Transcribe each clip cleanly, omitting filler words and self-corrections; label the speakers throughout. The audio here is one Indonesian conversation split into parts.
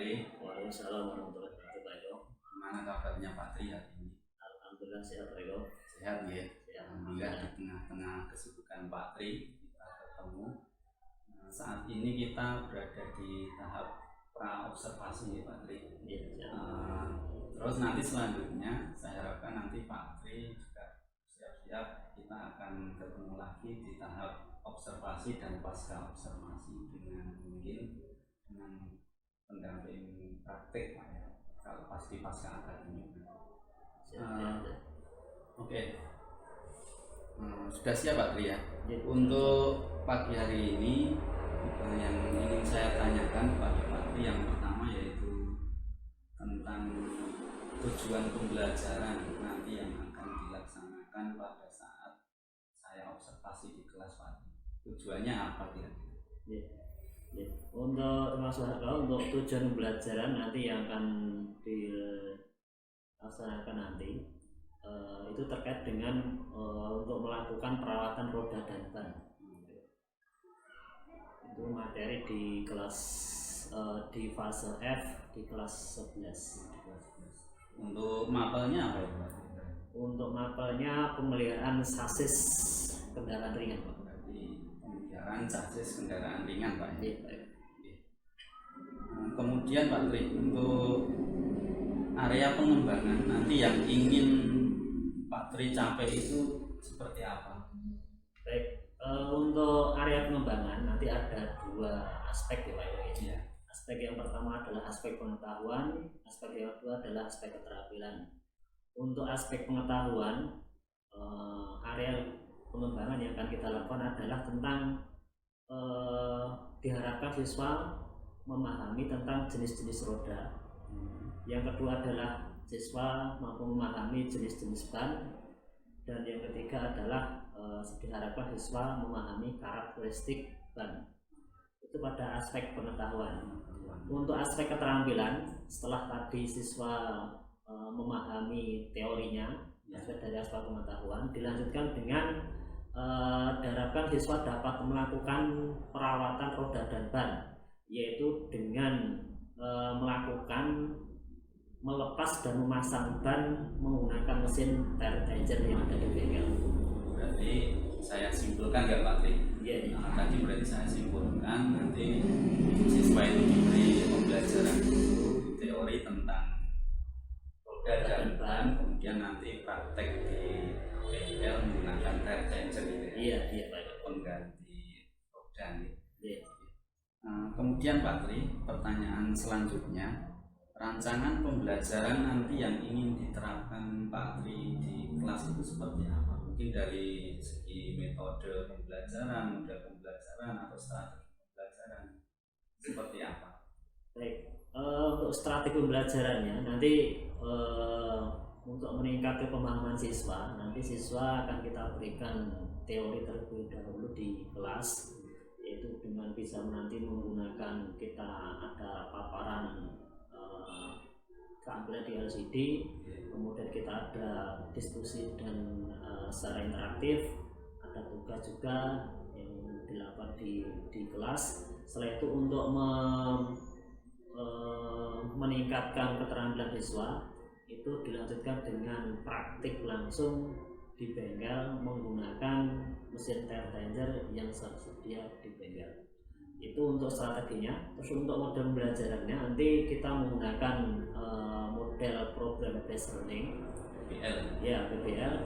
Speaker 1: Tri.
Speaker 2: Waalaikumsalam warahmatullahi wabarakatuh.
Speaker 1: Gimana kabarnya Pak Tri hari ini?
Speaker 2: Alhamdulillah sehat Pak Eko.
Speaker 1: Sehat ya.
Speaker 2: Sehat.
Speaker 1: Alhamdulillah di tengah-tengah kesibukan Pak Tri kita ketemu. Saat ini kita berada di tahap pra observasi ya Pak Tri.
Speaker 2: Iya.
Speaker 1: Terus nanti selanjutnya saya harapkan nanti Pak Tri juga siap-siap kita akan ketemu lagi di tahap observasi dan pasca observasi dengan pendamping praktik Pak ya, kalau pasti pasca akademik. Oke. Sudah siap Pak Tri ya? Untuk pagi hari ini yang ingin saya tanyakan kepada Pak Tri yang pertama yaitu tentang tujuan pembelajaran nanti yang akan dilaksanakan pada saat saya observasi di kelas Pak Tri. Tujuannya apa kira-kira?
Speaker 2: Untuk tujuan pembelajaran nanti yang akan dilaksanakan nanti itu terkait dengan untuk melakukan perawatan roda dan ban. Itu materi di kelas di fase F di kelas 11.
Speaker 1: Untuk mapelnya apa ya?
Speaker 2: Untuk mapelnya pemeliharaan sasis kendaraan ringan Pak.
Speaker 1: Pemeliharaan sasis kendaraan ringan Pak.
Speaker 2: Iya.
Speaker 1: Kemudian Pak Tri, untuk area pengembangan nanti yang ingin Pak Tri capai itu seperti apa?
Speaker 2: Baik, untuk area pengembangan nanti ada dua aspek ya Pak.
Speaker 1: Ya.
Speaker 2: Aspek yang pertama adalah aspek pengetahuan, aspek yang kedua adalah aspek keterampilan. Untuk aspek pengetahuan, area pengembangan yang akan kita lakukan adalah tentang diharapkan siswa memahami tentang jenis-jenis roda. Yang kedua adalah siswa mampu memahami jenis-jenis ban, dan yang ketiga adalah diharapkan siswa memahami karakteristik ban. Itu pada aspek pengetahuan. Untuk aspek keterampilan, setelah tadi siswa memahami teorinya, aspek dari aspek pengetahuan, dilanjutkan dengan diharapkan siswa dapat melakukan perawatan roda dan ban, yaitu dengan melepas dan memasang ban menggunakan mesin tire changer yang ada di bengkel.
Speaker 1: Berarti saya simpulkan nggak Pak Tri?
Speaker 2: Iya.
Speaker 1: Tadi berarti saya simpulkan nanti siswa itu diberi pembelajaran dulu teori tentang roda dan ban, kemudian nanti praktek di bengkel menggunakan tire changer gitu ya.
Speaker 2: Iya Pak.
Speaker 1: Pengganti roda nih.
Speaker 2: Iya.
Speaker 1: Kemudian Pak Tri, pertanyaan selanjutnya, rancangan pembelajaran nanti yang ingin diterapkan Pak Tri di kelas itu seperti apa? Mungkin dari segi metode pembelajaran, model pembelajaran, atau strategi pembelajaran seperti apa?
Speaker 2: Baik, untuk strategi pembelajarannya nanti untuk meningkatkan pemahaman siswa, nanti siswa akan kita berikan teori terlebih dahulu di kelas, yaitu dengan bisa nanti menggunakan kita ada paparan keampilan di LCD, kemudian kita ada diskusi dan secara interaktif, ada tugas juga yang dilakukan di kelas. Setelah itu untuk meningkatkan keterampilan siswa itu dilanjutkan dengan praktik langsung di bengkel menggunakan mesin tire changer yang tersedia di bengkel. Itu untuk strateginya. Terus untuk model pembelajarannya nanti kita menggunakan model program based learning,
Speaker 1: PBL.
Speaker 2: Ya, PBL.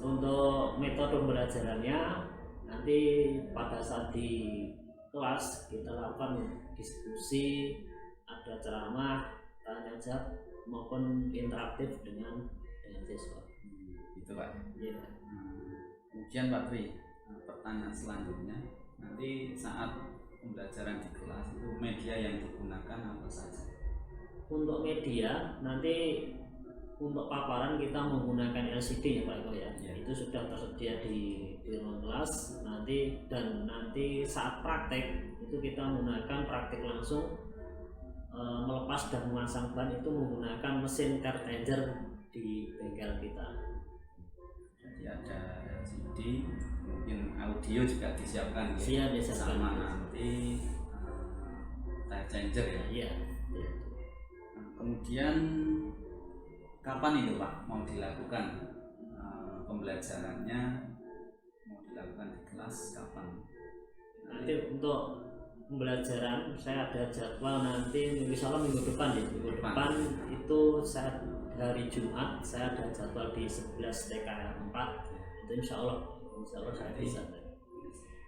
Speaker 2: Untuk metode pembelajarannya nanti pada saat di kelas kita lakukan diskusi, ada ceramah, tanya jawab maupun interaktif dengan siswa.
Speaker 1: Itu Pak.
Speaker 2: Ya.
Speaker 1: Kemudian Pak Tri, pertanyaan selanjutnya, nanti saat pembelajaran di kelas itu media yang digunakan apa saja?
Speaker 2: Untuk media nanti untuk paparan kita menggunakan LCD ya Pak Eko ya. Itu sudah tersedia di ruang kelas nanti, dan nanti saat praktek itu kita menggunakan praktek langsung melepas dan memasang ban itu menggunakan mesin tire changer di bengkel kita.
Speaker 1: Jadi ada LCD, mungkin audio juga disiapkan ya.
Speaker 2: Disiapkan.
Speaker 1: Sama nanti life changer ya.
Speaker 2: Iya.
Speaker 1: Nah, kemudian kapan itu Pak mau dilakukan pembelajarannya, mau dilakukan di kelas kapan?
Speaker 2: Nanti untuk pembelajaran saya ada jadwal nanti insya Allah minggu depan ya. Minggu depan itu saat hari Jumat saya ada jadwal di 11 TKR 4 itu insya Allah saya bisa.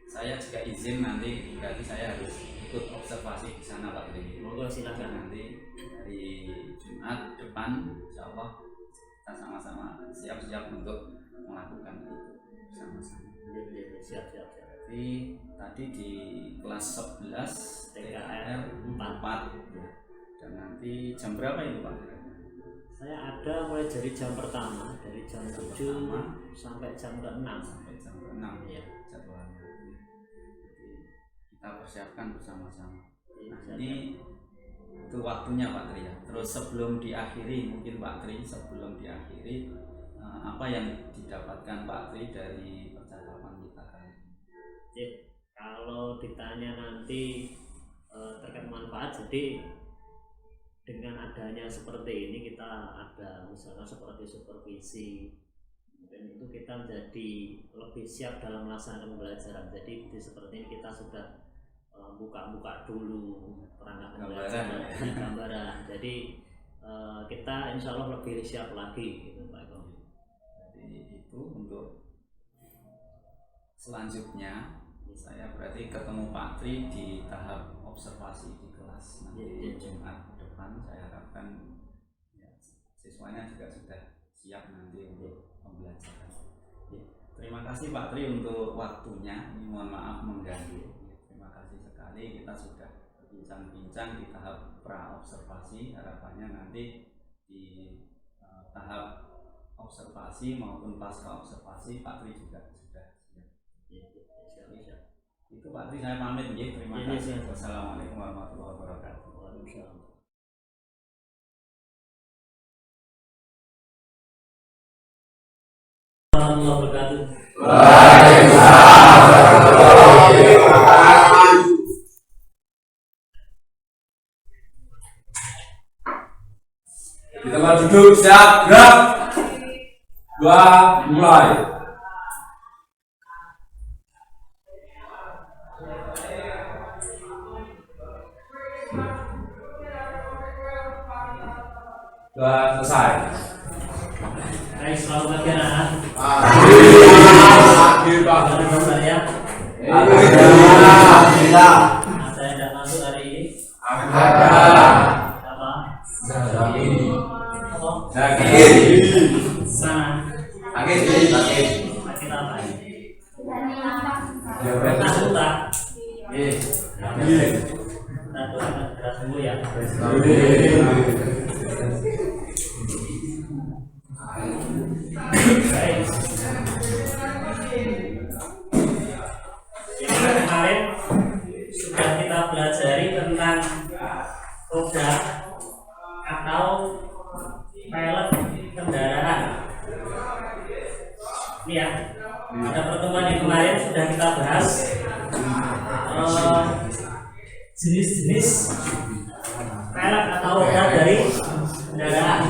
Speaker 1: Saya juga izin nanti, berarti saya harus ikut observasi di sana Pak Tri.
Speaker 2: Monggo silakan.
Speaker 1: Nanti hari Jumat depan insya Allah kita sama-sama siap-siap untuk melakukan itu bersama-sama.
Speaker 2: Siap.
Speaker 1: Jadi tadi di kelas 11 TKR 4 ya. Dan nanti jam berapa itu Pak?
Speaker 2: Saya ada mulai dari jam pertama dari jam 7 sampai jam ke-6
Speaker 1: sampai jam ke-6 ya jadwalnya. Jadi kita persiapkan bersama-sama. Nah, ini itu waktunya Pak Tri ya. Terus sebelum diakhiri mungkin Pak Tri sebelum diakhiri apa yang didapatkan Pak Tri dari percakapan kita kali ini?
Speaker 2: Ya, kalau ditanya nanti terkait manfaat, jadi dengan adanya seperti ini kita ada misalkan seperti supervisi, dan itu kita menjadi lebih siap dalam melaksanakan pembelajaran. Jadi seperti ini kita sudah buka-buka dulu perangkat pembelajaran, gambaran. Jadi kita insya Allah lebih siap lagi gitu Pak Eko.
Speaker 1: Jadi itu untuk selanjutnya saya berarti ketemu Pak Tri di tahap observasi di kelas nanti Jumat depan. Saya harapkan ya, siswanya juga sudah siap nanti untuk pembelajaran. Ya, terima kasih Pak Tri untuk waktunya. Ini mohon maaf mengganggu. Terima kasih sekali, kita sudah berbincang-bincang di tahap pra observasi. Harapannya nanti di tahap observasi maupun pasca observasi Pak Tri juga sudah siap. Itu Pak Tri saya pamit ya. Terima kasih. Wassalamualaikum warahmatullahi wabarakatuh.
Speaker 2: Waalaikumsalam. Warahmatullahi wabarakatuh.
Speaker 3: Di tempat duduk siap gerak. 2 mulai. Selesai.
Speaker 2: Baik, selamat pagi anak-anak.
Speaker 3: Akhir Pak.
Speaker 2: Saya
Speaker 3: Alhamdulillah.
Speaker 2: ada yang tidak masuk hari ini.
Speaker 3: Ada.
Speaker 2: Apa?
Speaker 3: Sakit.
Speaker 2: Apa?
Speaker 3: Sakit.
Speaker 2: Mana?
Speaker 3: Sakit.
Speaker 2: Sakit apa?
Speaker 3: Diabetes.
Speaker 2: Utah.
Speaker 3: Iya.
Speaker 2: Nah, gerak dulu ya. Baik. Jadi kemarin sudah kita pelajari tentang roda atau pelek kendaraan. Ini ya, pada pertemuan yang kemarin sudah kita bahas jenis-jenis pelek atau roda dari kendaraan.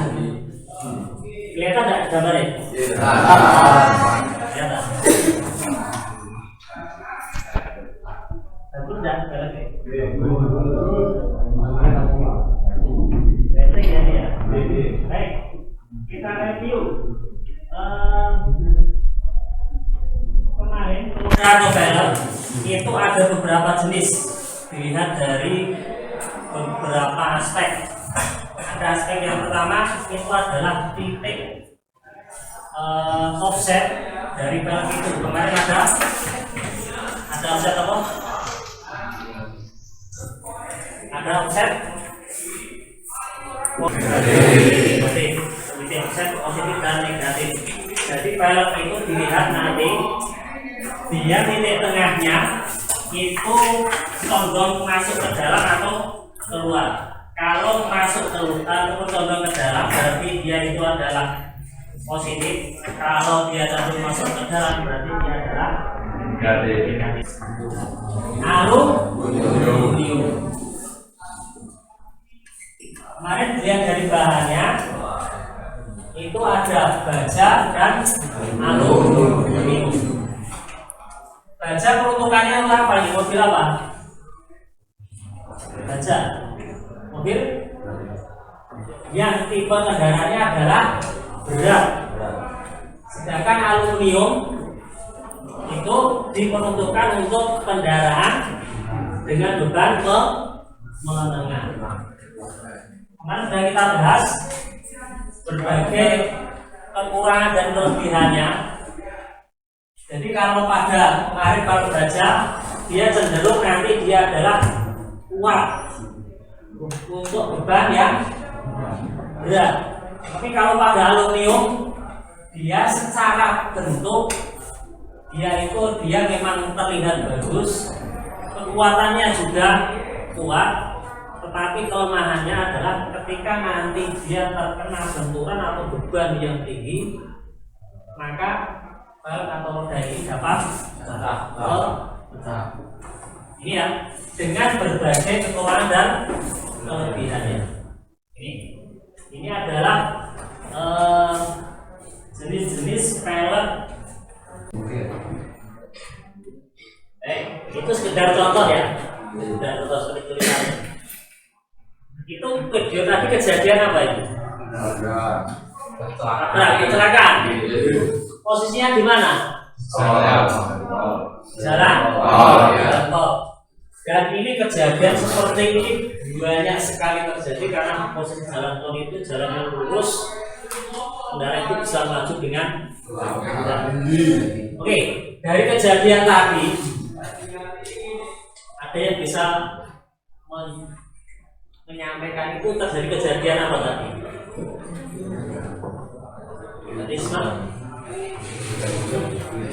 Speaker 2: Kelihatan nggak gambarnya? Kelihatan. Bagus nggak peleknya? Penting ya ini ya. Baik, kita review. Kemarin roda atau pelek itu ada beberapa jenis. Dilihat dari beberapa aspek. Ada aspek yang pertama itu adalah titik offset dari pelek itu. Kemarin ada offset apa? Ada offset positif, offset positif dan negatif. Jadi pelek itu dilihat nanti dia titik tengahnya itu condong masuk ke dalam atau keluar. Kalau masuk ke atau condong ke dalam berarti dia itu adalah positif. Kalau dia cenderung masuk ke dalam berarti dia adalah negatif. Aluminium. Kemarin dilihat dari bahannya itu ada baja dan aluminium. Baja peruntukannya untuk apa? Ini mobil apa? Baja mobil yang tipe kendaraannya adalah berat. Sedangkan aluminium itu diperuntukkan untuk kendaraan dengan beban menengah. Kemarin sudah kita bahas berbagai kekurangan dan kelebihannya. Jadi kalau pada kemarin kalau baja dia cenderung nanti dia adalah kuat untuk beban yang berat. Tapi kalau pada aluminium dia secara bentuk dia memang terlihat bagus, kekuatannya juga kuat, tetapi kelemahannya adalah ketika nanti dia terkena benturan atau beban yang tinggi, maka bal atau roda ini dapat pecah. Ini ya, dengan berbagai kekurangan dan kelebihannya. Ini adalah jenis-jenis pellet. Itu sekedar contoh ya, sekedar contoh seperti tulisannya. Itu video tadi kejadian apa itu? Kecelakaan. Posisinya di mana? Jalan tol. Dan ini kejadian seperti ini banyak sekali terjadi karena posisi jalan tol itu jalan yang lurus, kendaraan itu bisa maju dengan Oke, dari kejadian tadi ada yang bisa menyampaikan itu terjadi kejadian apa tadi? Tadi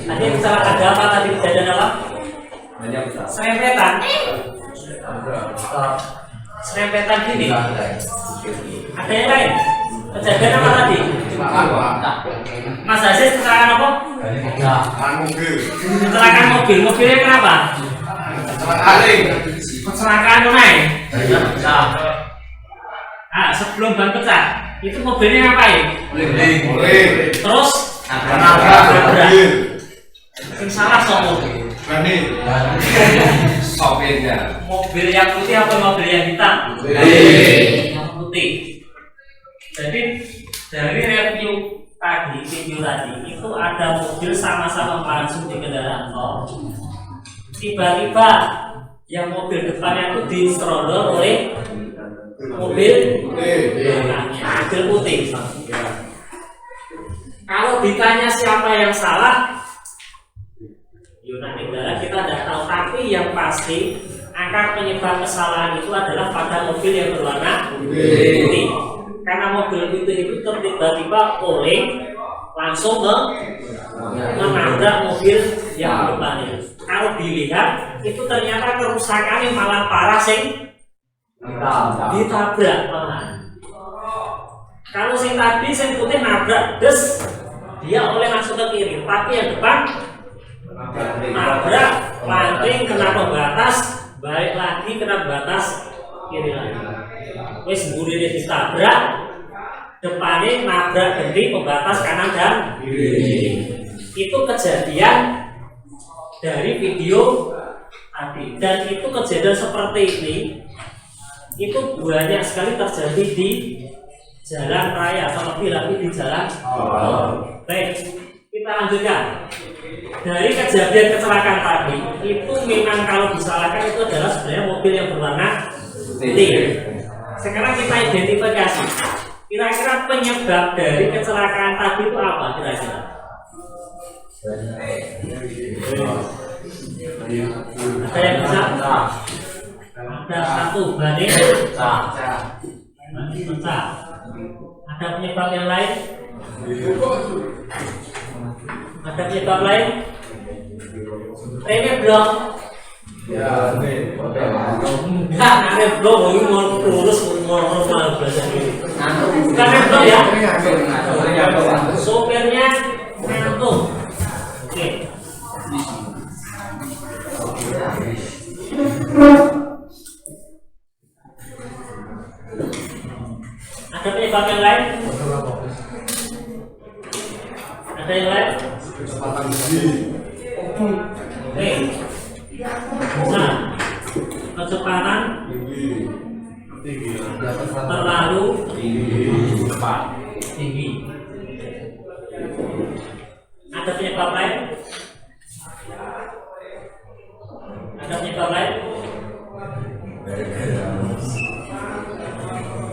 Speaker 2: tadi kecelakaan ada apa tadi kejadian apa? Serempetan gini. Ada yang lain? Kejadian apa tadi? Mas Aziz kecelakaan apa? Kecelakaan mobil. Mobilnya kenapa? Kecelakaan tunai. Sebelum ban pecah, itu mobilnya ngapain? Terus nabrak. Yang salah sopir. Sopirnya. Mobil yang putih apa mobil yang hitam? Yang putih. Jadi dari review tadi, video tadi itu ada mobil sama-sama langsung di kendaraan tol. Tiba-tiba yang mobil depannya itu diseruduk oleh mobil putih. Kalau ditanya siapa yang salah, nanti kita tidak tahu. Tapi yang pasti akar penyebab kesalahan itu adalah pada mobil yang berwarna putih. Karena mobil putih itu tiba-tiba oleng langsung menabrak mobil yang depannya. Kalau dilihat itu ternyata kerusakannya malah parah sing ditabrak malah. Kalau sing tadi sing putih nabrak des, dia oleh langsung ke kiri. Tapi yang depan nabrak, lanting kena pembatas, balik lagi kena batas kiri lagi. Wes burine ditabrak, depannya nabrak ganti pembatas kanan dan kiri. Itu kejadian dari video tadi, dan itu kejadian seperti ini itu banyak sekali terjadi di jalan raya, terlebih lagi di jalan tol. Baik, kita lanjutkan. Dari kejadian kecelakaan tadi itu memang kalau disalahkan itu adalah sebenarnya mobil yang berwarna putih. Sekarang kita identifikasi kira-kira penyebab dari kecelakaan tadi itu apa kira-kira? Ada yang bisa? Ada satu berarti pecah. Ada penyebab yang lain? Ada penyebab lain? Remnya belum? Ya, enggak, rem belum. Mau lurus mau belajar ini. Bukan rem belum ya? Sopirnya ngantuk. Oke. Ada penyebab yang lain? Ada yang lain? Oke. Nah, kecepatan terlalu tinggi. Ada penyebab lain? Ada penyebab lain?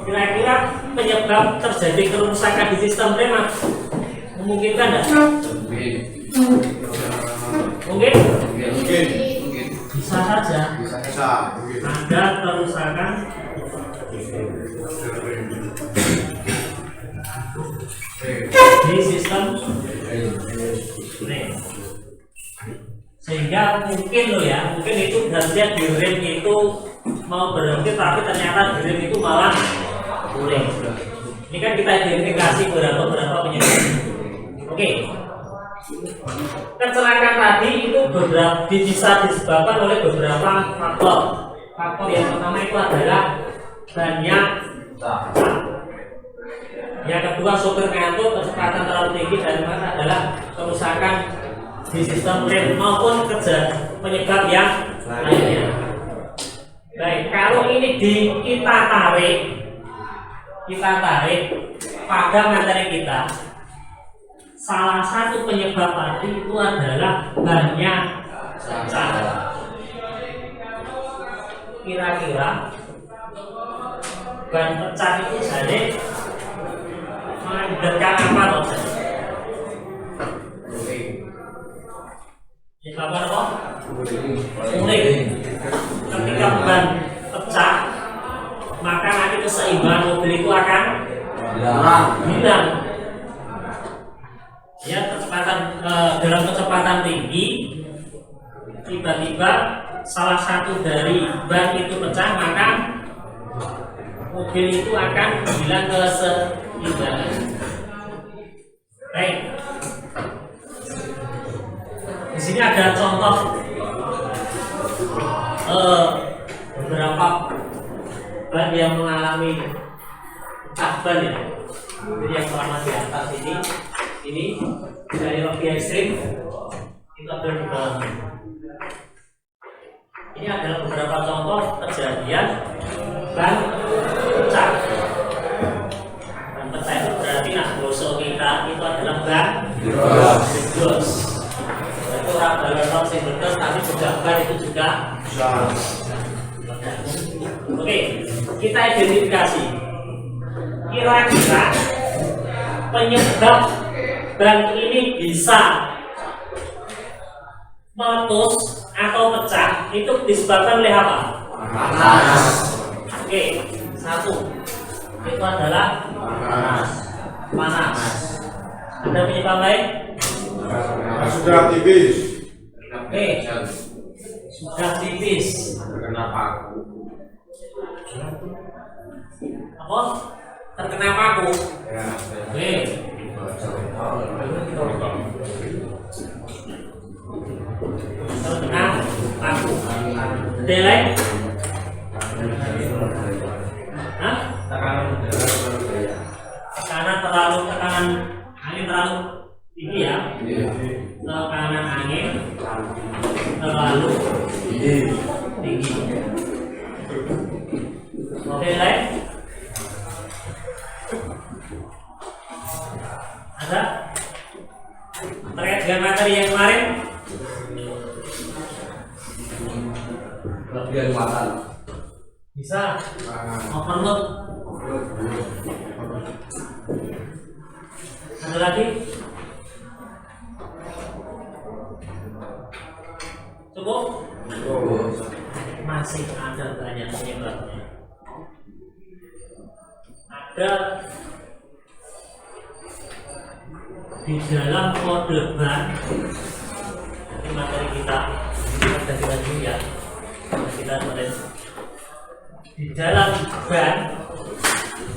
Speaker 2: Kira-kira penyebab terjadi kerusakan di sistem rem memungkinkan tidak? Mungkin? Bisa saja. Ada kerusakan di sistem rem, sehingga mungkin mungkin itu gantian di rem itu mau berhenti, tapi ternyata di rem itu malah boleh. Ini kan kita identifikasi beberapa penyebab. Oke. Kecelakaan tadi itu bisa disebabkan oleh beberapa faktor. Faktor yang pertama itu adalah bannya. Yang kedua sopir ngantuk, kecepatan terlalu tinggi, dan yang ketiga adalah kerusakan di sistem rem maupun penyebab yang lainnya. Baik, kalau ini kita tarik pada materi kita, salah satu penyebab tadi itu adalah bannya pecah. Kira-kira ban pecah itu jadi mengakibatkan apa loh? Menyebabkan apa? Kuning. Ketika ban pecah, maka nanti keseimbangan mobil itu akan hilang. Ya, dalam kecepatan tinggi, tiba-tiba salah satu dari ban itu pecah, maka mobil itu akan hilang keseimbangan. Baik. Di sini ada contoh beberapa ban yang mengalami pecah ban ya. Jadi yang pertama di atas ini dari lebih ekstrim itu ada di bawah. Ini adalah beberapa contoh kejadian ban pecah. Ban pecah itu berarti bosok kita itu adalah ban jos. Itu raba single dos, tapi juga ban itu juga. Oke, kita identifikasi. Kira-kira penyebab ban ini bisa meletus atau pecah itu disebabkan oleh apa?
Speaker 3: Panas.
Speaker 2: Oke, satu itu adalah panas. Ada penyebab lain?
Speaker 3: Sudah tipis.
Speaker 2: Oke, sudah tipis.
Speaker 3: Terkena paku.
Speaker 2: Apa? Terkena paku. Oke. Terkena paku. Ada lain? Hah? Tekanan angin terlalu tinggi ya. Tekanan angin terlalu tinggi. Oke, lain? Ada? Terkait dengan materi yang kemarin?
Speaker 3: Kelebihan muatan.
Speaker 2: Bisa overload. Ada lagi? Cukup? Masih ada banyak penyebabnya. Ada di dalam kode ban. Ini materi kita dulu ya. Kita tulis di dalam ban.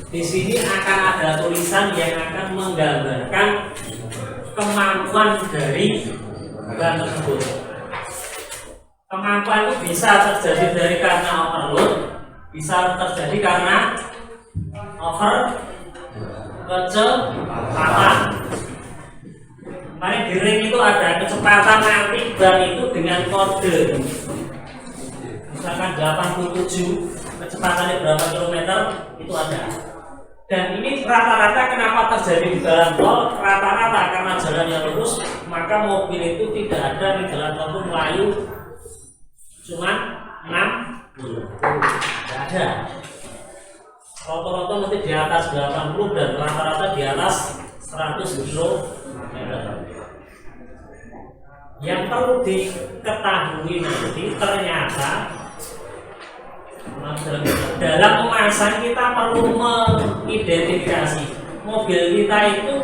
Speaker 2: Di sini akan ada tulisan yang akan menggambarkan kemampuan dari ban tersebut. Kemampuan itu bisa terjadi karena overload, bisa terjadi karena overload, kecepatan. Kemarin di ring itu ada kecepatan nanti ban itu dengan kode. Misalkan 87, kecepatannya berapa kilometer itu ada. Dan ini rata-rata kenapa terjadi di jalan tol? Rata-rata karena jalannya lurus, maka mobil itu tidak ada di jalan tol itu melayu cuma 60, tidak ada. Rata-rata mesti di atas 80 dan rata-rata di atas 100 km. Yang perlu diketahui nanti ternyata dalam pemasangan kita perlu mengidentifikasi mobil kita itu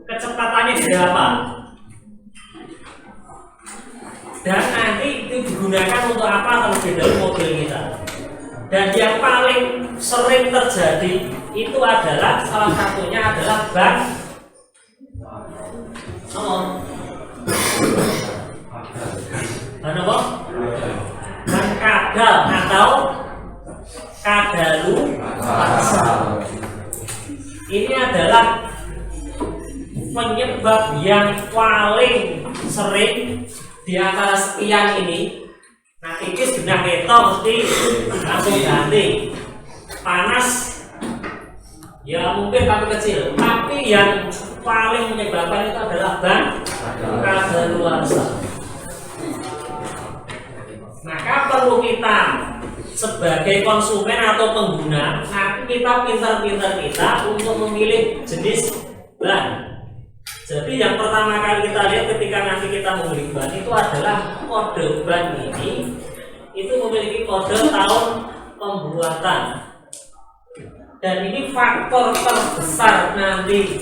Speaker 2: kecepatannya berapa dan nanti itu digunakan untuk apa terlebih dahulu mobil kita. Dan yang paling sering terjadi itu adalah salah satunya adalah ban apa? Ban kadal atau kadaluarsa. Ini adalah penyebab yang paling sering di antara sekian ini. Nah, tipis genah keto mesti langsung ganti. Panas ya mungkin tapi kecil, tapi yang paling menyebabkan itu adalah ban kadaluarsa. Maka perlu kita sebagai konsumen atau pengguna, nanti kita pintar-pintar kita untuk memilih jenis ban. Jadi yang pertama kali kita lihat ketika nanti kita membeli ban itu adalah kode ban ini itu memiliki kode tahun pembuatan. Dan ini faktor terbesar nanti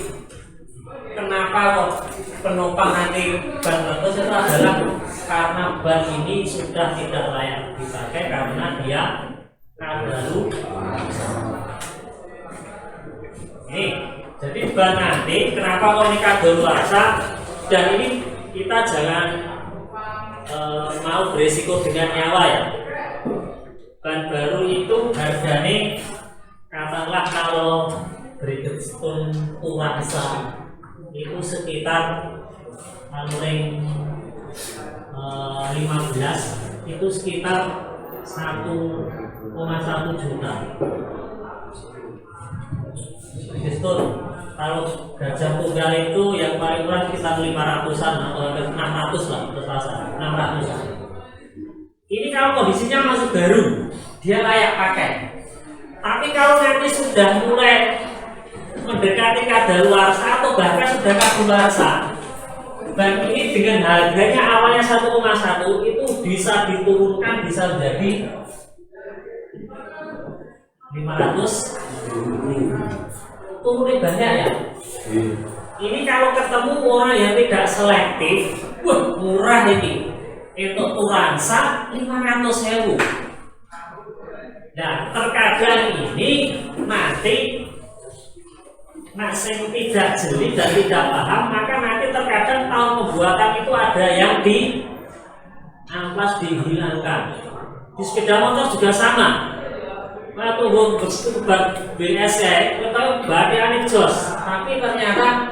Speaker 2: kenapa kok penumpang nanti ban lepas itu adalah karena ban ini sudah tidak layak dipakai karena dia kadaluarsa. Ini jadi ban nanti kenapa kok ini kadaluarsa, dan ini kita jangan mau beresiko dengan nyawa ya. Ban baru itu harganya katakanlah kalau Bridgestone Turanza itu sekitar paling 15 itu sekitar 1,1 juta. Bridgestone kalau gajah tunggal itu yang paling murah sekitar 500-an atau 600 lah terpasang 600-an. Ini kalau kondisinya masih baru dia layak pakai. Tapi kalau nanti sudah mulai mendekati kadaluarsa atau bahkan sudah kadaluarsa, ban ini dengan harganya awalnya 1,1 itu bisa diturunkan bisa menjadi 500. Turunnya banyak ya. Ini kalau ketemu orang yang tidak selektif, wah murah ini. Untuk Turanza 500.000. Nah terkadang ini nanti yang tidak jeli dan tidak paham, maka nanti terkadang tahun pembuatan itu ada yang di amplas dihilangkan. Di sepeda motor juga sama. Nah, tunggu BS ya, kita tahu bagian jos, tapi ternyata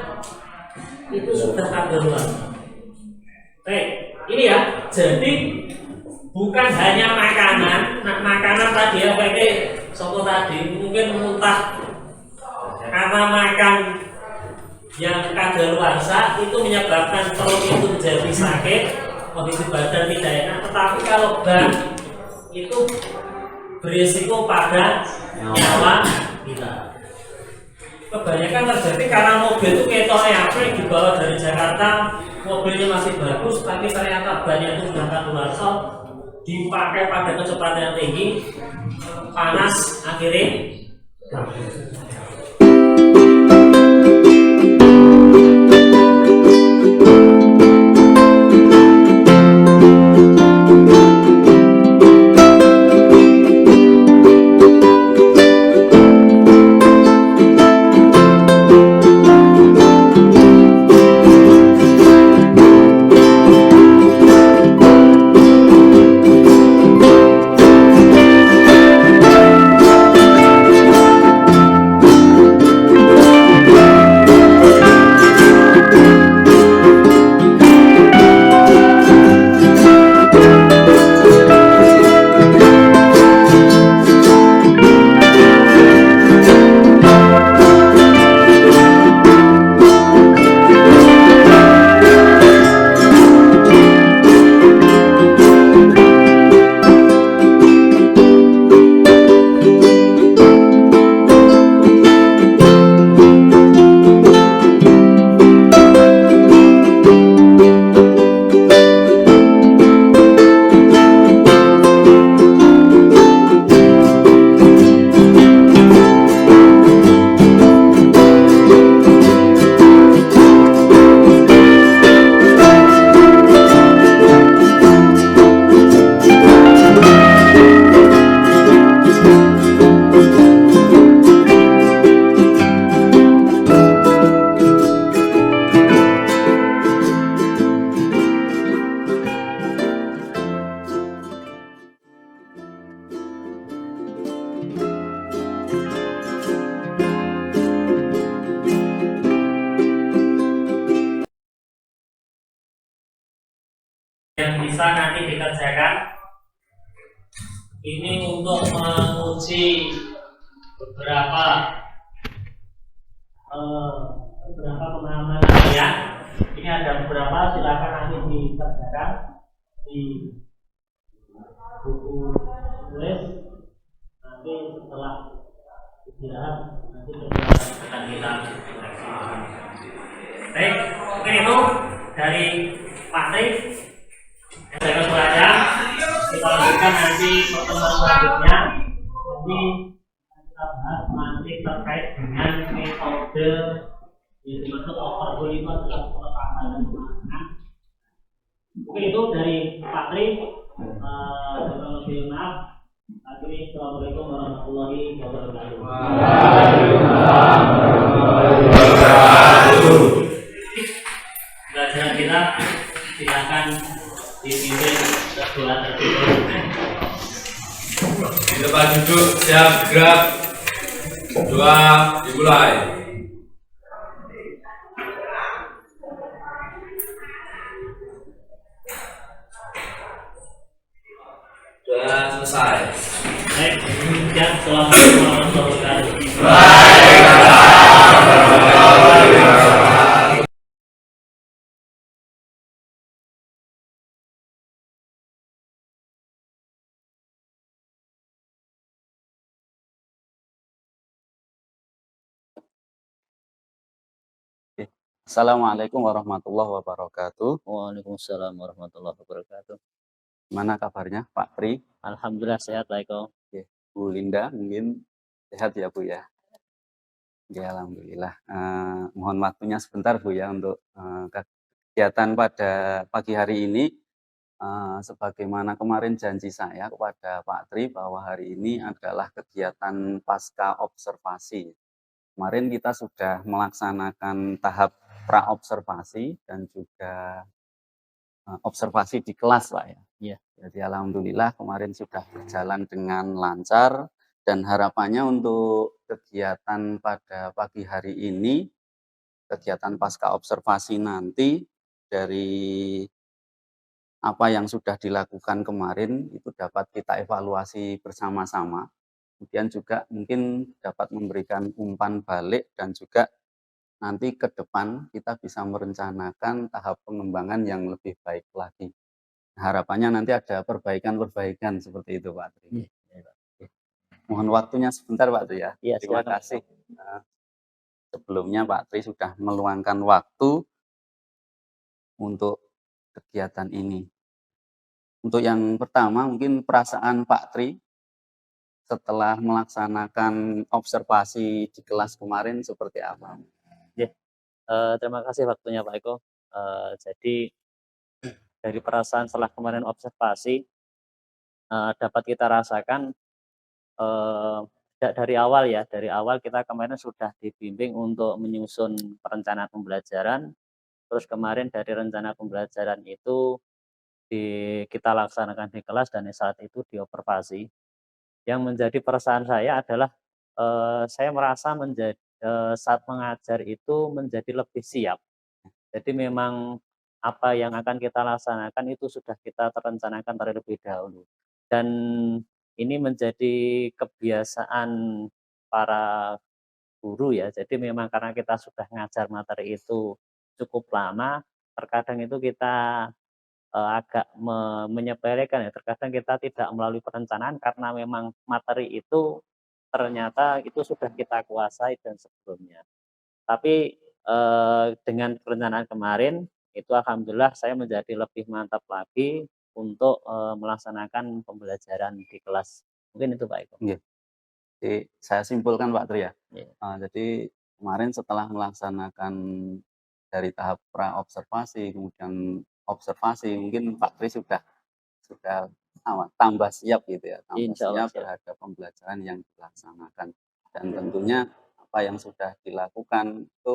Speaker 2: itu sudah kadaluarsa. Baik, ini ya. Jadi bukan hanya makanan. Nah, makanan tadi ya, sopo tadi mungkin muntah karena makan yang kadaluarsa itu menyebabkan perut itu menjadi sakit, kondisi badan tidak enak. Tetapi kalau ban itu berisiko pada nyawa kita. Kebanyakan terjadi karena mobil itu ketoknya apa dibawa dari Jakarta, mobilnya masih bagus, tapi ternyata bannya itu sudah kadaluarsa, dipakai pada kecepatan yang tinggi, panas, akhirnya yang bisa nanti dikerjakan ini untuk menguji beberapa pemahaman kalian. Ini ada beberapa, silakan nanti dikerjakan di buku tulis. Nanti setelah istirahat nanti akan kita baik, mungkin itu dari Pak Tri. Jaga suaranya. Kita lanjutkan nanti pertemuan selanjutnya. Nanti kita bahas nanti terkait dengan metode yang dimaksud overhaul itu adalah pelepasan dan pemasangan. Mungkin itu dari Pak Tri. Dengan lebih maaf. Akhirnya Assalamualaikum warahmatullahi wabarakatuh.
Speaker 3: Waalaikumsalam warahmatullahi wabarakatuh.
Speaker 2: Pelajaran kita silakan dipimpin kedua tertutup.
Speaker 3: Di depan duduk, siap gerak. Doa dimulai. Doa selesai.
Speaker 2: Baik, demikian. Assalamualaikum warahmatullahi wabarakatuh.
Speaker 1: Assalamualaikum warahmatullahi wabarakatuh.
Speaker 4: Waalaikumsalam warahmatullahi wabarakatuh.
Speaker 1: Gimana kabarnya Pak Pri?
Speaker 4: Alhamdulillah sehat, Pak Eko.
Speaker 1: Bu Linda mungkin sehat ya Bu ya? Ya alhamdulillah. Mohon waktunya sebentar Bu ya untuk kegiatan pada pagi hari ini. Sebagaimana kemarin janji saya kepada Pak Tri bahwa hari ini adalah kegiatan pasca observasi. Kemarin kita sudah melaksanakan tahap pra-observasi dan juga observasi di kelas Pak ya.
Speaker 4: Iya.
Speaker 1: Jadi alhamdulillah kemarin sudah berjalan dengan lancar dan harapannya untuk kegiatan pada pagi hari ini, kegiatan pasca observasi nanti dari apa yang sudah dilakukan kemarin itu dapat kita evaluasi bersama-sama. Kemudian juga mungkin dapat memberikan umpan balik dan juga nanti ke depan kita bisa merencanakan tahap pengembangan yang lebih baik lagi. Harapannya nanti ada perbaikan-perbaikan seperti itu Pak Tri. Mohon waktunya sebentar Pak Tri ya.
Speaker 4: Iya,
Speaker 1: Terima
Speaker 4: silakan.
Speaker 1: kasih. Sebelumnya Pak Tri sudah meluangkan waktu untuk kegiatan ini. Untuk yang pertama mungkin perasaan Pak Tri setelah melaksanakan observasi di kelas kemarin seperti apa?
Speaker 4: Terima kasih waktunya Pak Eko. Jadi dari perasaan setelah kemarin observasi dapat kita rasakan dari awal ya, dari awal kita kemarin sudah dibimbing untuk menyusun perencanaan pembelajaran. Terus kemarin dari rencana pembelajaran itu kita laksanakan di kelas dan saat itu diobservasi. Yang menjadi perasaan saya adalah saya merasa saat mengajar itu menjadi lebih siap. Jadi memang apa yang akan kita laksanakan itu sudah kita terencanakan terlebih dahulu. Dan ini menjadi kebiasaan para guru ya. Jadi memang karena kita sudah ngajar materi itu cukup lama, terkadang itu kita agak menyepelekan ya. Terkadang kita tidak melalui perencanaan karena memang materi itu ternyata itu sudah kita kuasai dan sebelumnya. Tapi dengan perencanaan kemarin itu alhamdulillah saya menjadi lebih mantap lagi untuk melaksanakan pembelajaran di kelas. Mungkin itu Pak Eko.
Speaker 1: Jadi saya simpulkan Pak Tri ya.
Speaker 4: Iya.
Speaker 1: Jadi kemarin setelah melaksanakan dari tahap pra-observasi kemudian observasi mungkin Pak Tri sudah tambah siap gitu ya, tambah
Speaker 4: Insyaallah
Speaker 1: siap terhadap pembelajaran yang dilaksanakan dan tentunya apa yang sudah dilakukan itu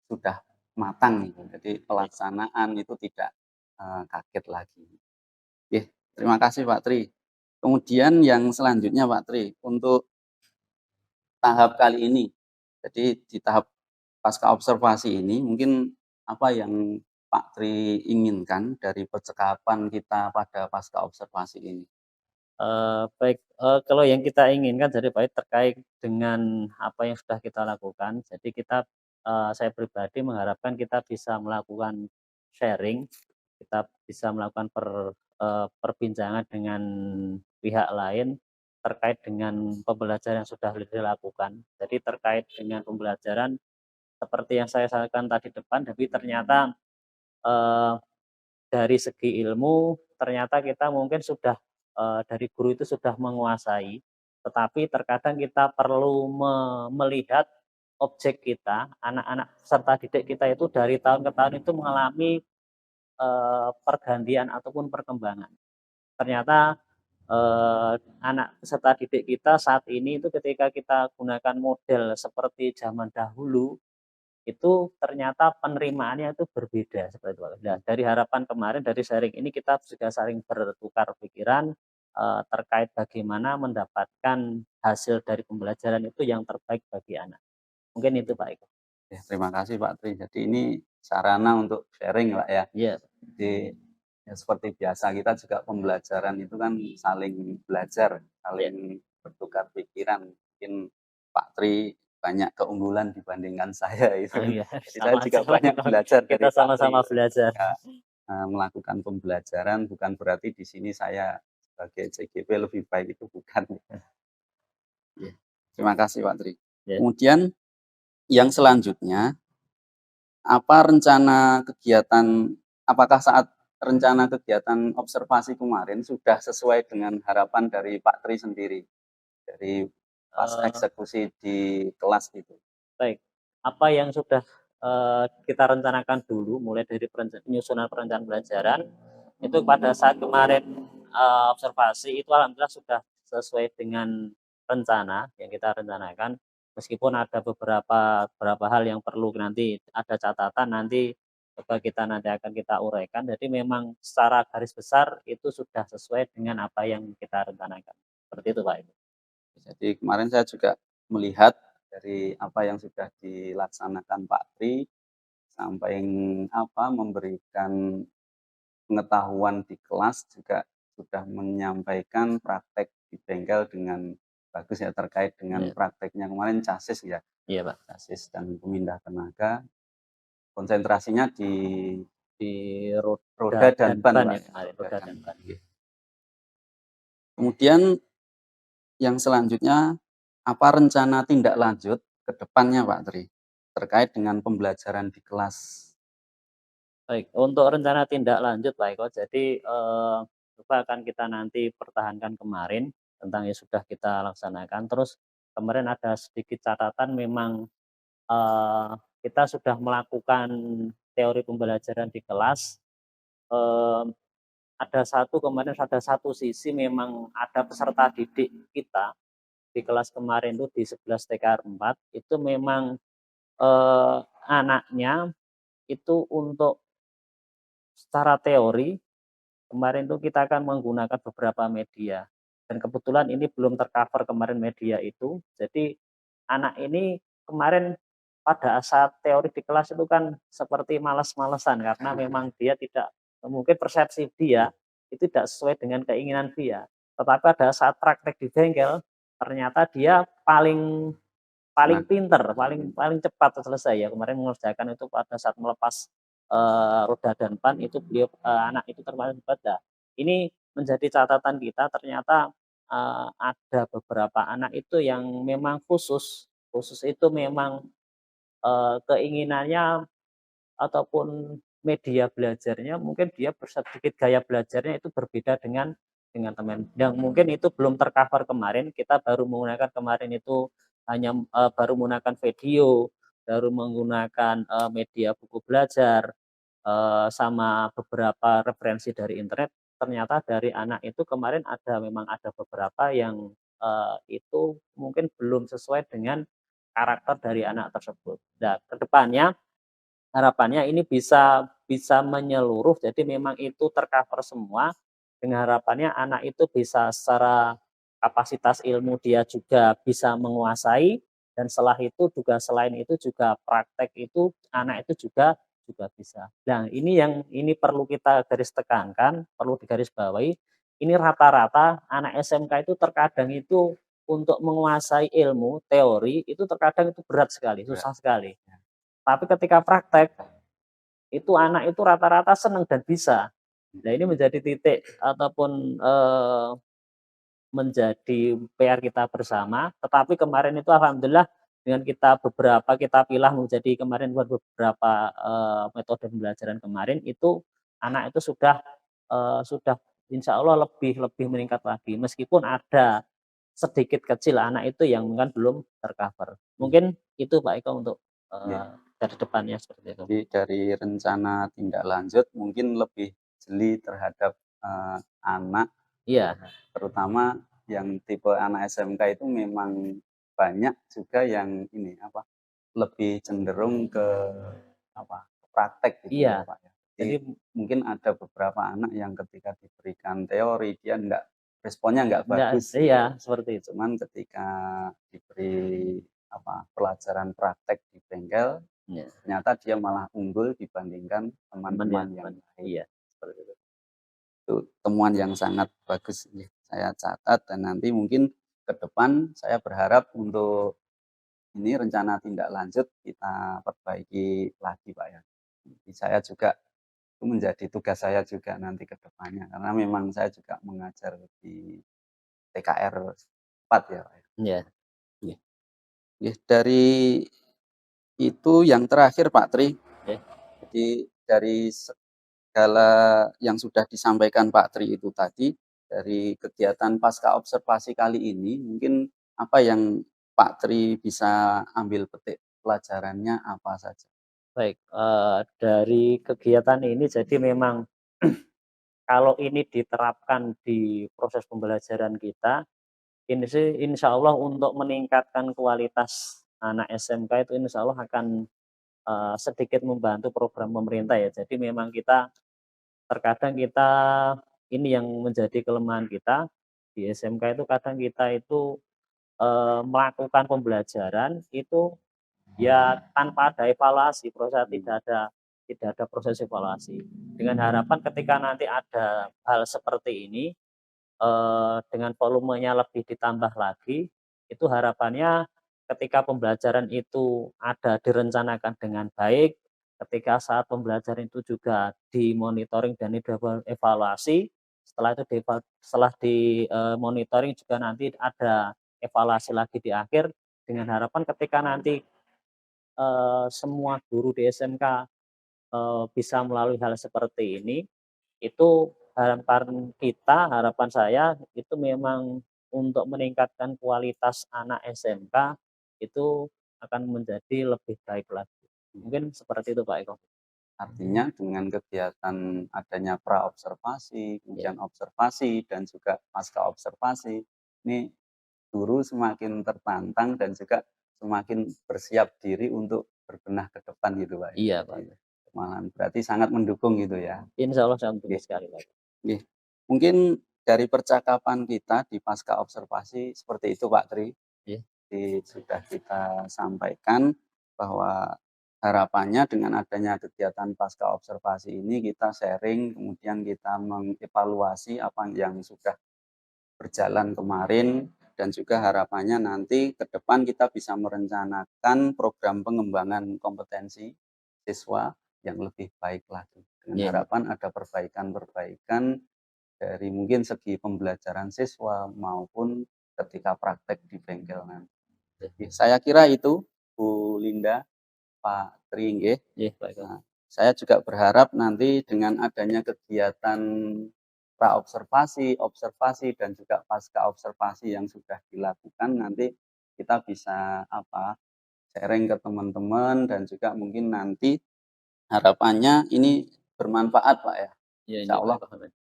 Speaker 1: sudah matang gitu. Jadi pelaksanaan itu tidak kaget lagi. Terima kasih Pak Tri. Kemudian yang selanjutnya Pak Tri untuk tahap kali ini. Jadi di tahap pasca observasi ini mungkin apa yang Pak Tri inginkan dari percakapan kita pada pasca observasi ini?
Speaker 4: Baik, kalau yang kita inginkan jadi baik terkait dengan apa yang sudah kita lakukan. Jadi kita, saya pribadi mengharapkan kita bisa melakukan sharing, kita bisa melakukan perbincangan dengan pihak lain terkait dengan pembelajaran yang sudah dilakukan. Jadi terkait dengan pembelajaran seperti yang saya sampaikan tadi depan, tapi ternyata, eee, dari segi ilmu ternyata kita mungkin sudah, dari guru itu sudah menguasai, tetapi terkadang kita perlu melihat objek kita, anak-anak peserta didik kita itu dari tahun ke tahun itu mengalami, pergantian ataupun perkembangan. Ternyata, anak peserta didik kita saat ini itu ketika kita gunakan model seperti zaman dahulu, itu ternyata penerimaannya itu berbeda seperti itu, Pak. Nah, dari harapan kemarin dari sharing ini kita juga saling bertukar pikiran, terkait bagaimana mendapatkan hasil dari pembelajaran itu yang terbaik bagi anak. Mungkin itu, Pak Eko.
Speaker 1: Ya, terima kasih Pak Tri. Jadi ini sarana untuk sharing Pak ya.
Speaker 4: Iya.
Speaker 1: Jadi ya seperti biasa kita juga pembelajaran itu kan saling belajar, saling bertukar pikiran. Mungkin Pak Tri banyak keunggulan dibandingkan saya itu.
Speaker 4: Iya,
Speaker 1: Jadi saya
Speaker 4: sama
Speaker 1: juga
Speaker 4: aja
Speaker 1: banyak
Speaker 4: Pak.
Speaker 1: belajar dari
Speaker 4: Kita
Speaker 1: Pak Tri.
Speaker 4: sama-sama belajar.
Speaker 1: Ya, melakukan pembelajaran bukan berarti di sini saya sebagai CGP lebih baik, itu bukan. Ya. Terima kasih Pak Tri.
Speaker 4: Ya.
Speaker 1: Kemudian yang selanjutnya, apakah saat rencana kegiatan observasi kemarin sudah sesuai dengan harapan dari Pak Tri sendiri, dari pas
Speaker 4: Eee,
Speaker 1: eksekusi di kelas itu?
Speaker 4: Baik, apa yang sudah, kita rencanakan dulu mulai dari penyusunan perencanaan pembelajaran, itu pada saat kemarin, observasi itu alhamdulillah sudah sesuai dengan rencana yang kita rencanakan. Meskipun ada beberapa hal yang perlu nanti ada catatan nanti coba kita nanti akan kita uraikan. Jadi memang secara garis besar itu sudah sesuai dengan apa yang kita rencanakan. Seperti itu, Pak Ibu.
Speaker 1: Jadi kemarin saya juga melihat dari apa yang sudah dilaksanakan Pak Tri, sampai memberikan pengetahuan di kelas, juga sudah menyampaikan praktek di bengkel dengan bagus ya, terkait dengan
Speaker 4: Iya.
Speaker 1: prakteknya kemarin chassis ya,
Speaker 4: Iya, Pak.
Speaker 1: chassis dan pemindah tenaga. Konsentrasinya di
Speaker 4: Di
Speaker 1: roda dan ban, Pak.
Speaker 4: ya kemarin, roda dan ban.
Speaker 1: Kemudian yang selanjutnya, apa rencana tindak lanjut ke depannya Pak Tri, terkait dengan pembelajaran di kelas?
Speaker 4: Baik, untuk rencana tindak lanjut Pak Eko, jadi, coba akan kita nanti pertahankan kemarin tentang yang sudah kita laksanakan. Terus kemarin ada sedikit catatan memang, kita sudah melakukan teori pembelajaran di kelas, mmm, ada satu sisi memang ada peserta didik kita di kelas kemarin itu di 11 TKR 4 itu memang, anaknya itu untuk secara teori kemarin tuh kita akan menggunakan beberapa media dan kebetulan ini belum tercover kemarin media itu. Jadi anak ini kemarin pada saat teori di kelas itu kan seperti males-malesan karena memang dia tidak mungkin persepsi dia itu tidak sesuai dengan keinginan dia. Tetapi pada saat praktek di bengkel ternyata dia paling paling pinter, paling paling cepat selesai ya. Kemarin mengerjakan itu pada saat melepas, roda dan ban itu beliau, anak itu terpaling hebat. Nah, ini menjadi catatan kita ternyata, ada beberapa anak itu yang memang khusus, khusus itu memang, keinginannya ataupun media belajarnya mungkin dia sedikit gaya belajarnya itu berbeda dengan teman. Yang mungkin itu belum tercover kemarin, kita baru menggunakan kemarin itu hanya, baru menggunakan video, baru menggunakan, media buku belajar, sama beberapa referensi dari internet. Ternyata dari anak itu kemarin memang ada beberapa yang, itu mungkin belum sesuai dengan karakter dari anak tersebut. Nah, kedepannya harapannya ini bisa bisa menyeluruh, jadi memang itu tercover semua, dengan harapannya anak itu bisa secara kapasitas ilmu dia juga bisa menguasai, dan setelah itu juga selain itu juga praktek itu anak itu juga juga bisa. Nah, ini perlu kita garis tekankan, perlu digarisbawahi, ini rata-rata anak SMK itu terkadang itu untuk menguasai ilmu teori itu terkadang itu berat sekali, susah sekali. Tapi ketika praktek itu anak itu rata-rata senang dan bisa. Nah, ini menjadi titik ataupun menjadi PR kita bersama. Tetapi kemarin itu alhamdulillah dengan kita pilah menjadi kemarin buat beberapa metode pembelajaran kemarin itu anak itu sudah insya Allah lebih meningkat lagi. Meskipun ada sedikit kecil anak itu yang mungkin belum tercover. Mungkin itu Pak Eko untuk dari depannya seperti itu.
Speaker 5: Jadi dari rencana tindak lanjut mungkin lebih jeli terhadap anak,
Speaker 4: Iya,
Speaker 5: terutama yang tipe anak SMK itu memang banyak juga yang ini lebih cenderung ke praktek gitu
Speaker 4: Iya.
Speaker 5: ya Pak ya. Jadi mungkin ada beberapa anak yang ketika diberikan teori dia responnya nggak bagus.
Speaker 4: Iya, seperti itu.
Speaker 5: Cuman ketika diberi pelajaran praktek di bengkel, ternyata dia malah unggul dibandingkan teman-teman yang lain.
Speaker 4: Iya, seperti itu.
Speaker 5: Itu temuan yang sangat bagus saya catat, dan nanti mungkin ke depan saya berharap untuk ini rencana tindak lanjut kita perbaiki lagi Pak ya. Jadi saya juga itu menjadi tugas saya juga nanti ke depannya, karena memang saya juga mengajar di TKR 4 ya Pak ya.
Speaker 4: Iya.
Speaker 5: Dari itu yang terakhir Pak Tri. Jadi dari segala yang sudah disampaikan Pak Tri itu tadi, dari kegiatan pasca observasi kali ini, mungkin apa yang Pak Tri bisa ambil petik pelajarannya apa saja?
Speaker 4: Baik, dari kegiatan ini jadi memang kalau ini diterapkan di proses pembelajaran kita, ini sih insya Allah untuk meningkatkan kualitas anak SMK itu insya Allah akan sedikit membantu program pemerintah ya. Jadi memang terkadang kita ini yang menjadi kelemahan kita di SMK itu kadang kita itu melakukan pembelajaran itu ya tanpa ada evaluasi, tidak ada proses evaluasi. Dengan harapan ketika nanti ada hal seperti ini dengan volumenya lebih ditambah lagi, itu harapannya ketika pembelajaran itu ada direncanakan dengan baik, ketika saat pembelajaran itu juga dimonitoring dan dievaluasi, setelah dimonitoring juga nanti ada evaluasi lagi di akhir, dengan harapan ketika nanti semua guru di SMK bisa melalui hal seperti ini, itu harapan saya itu memang untuk meningkatkan kualitas anak SMK itu akan menjadi lebih baik lagi. Mungkin seperti itu Pak Eko.
Speaker 5: Artinya dengan kegiatan adanya pra-observasi, kemudian observasi, dan juga pasca observasi, ini guru semakin tertantang dan juga semakin bersiap diri untuk berbenah ke depan gitu Pak.
Speaker 4: Iya Pak.
Speaker 5: Malahan berarti sangat mendukung gitu ya.
Speaker 4: Insya Allah sangat mendukung sekali Pak.
Speaker 5: Mungkin dari percakapan kita di pasca observasi seperti itu Pak Tri. Jadi sudah kita sampaikan bahwa harapannya dengan adanya kegiatan pasca observasi ini kita sharing, kemudian kita mengevaluasi apa yang sudah berjalan kemarin, dan juga harapannya nanti ke depan kita bisa merencanakan program pengembangan kompetensi siswa yang lebih baik lagi. Dengan harapan ada perbaikan-perbaikan dari mungkin segi pembelajaran siswa maupun ketika praktek di bengkel nanti. Saya kira itu Bu Linda, Pak Tri nggih. Nah, saya juga berharap nanti dengan adanya kegiatan pra-observasi, observasi, dan juga pasca observasi yang sudah dilakukan, nanti kita bisa sharing ke teman-teman, dan juga mungkin nanti harapannya ini bermanfaat Pak ya.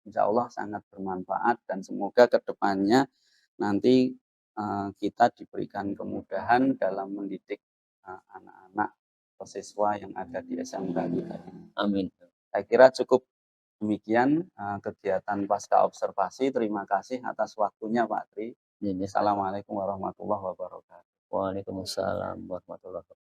Speaker 5: Insya Allah sangat bermanfaat, dan semoga ke depannya nanti kita diberikan kemudahan dalam mendidik anak-anak atau siswa yang ada di SMK kita.
Speaker 4: Amin.
Speaker 5: Saya kira cukup demikian kegiatan pasca observasi. Terima kasih atas waktunya Pak Tri. Assalamualaikum warahmatullahi wabarakatuh.
Speaker 4: Waalaikumsalam warahmatullahi wabarakatuh.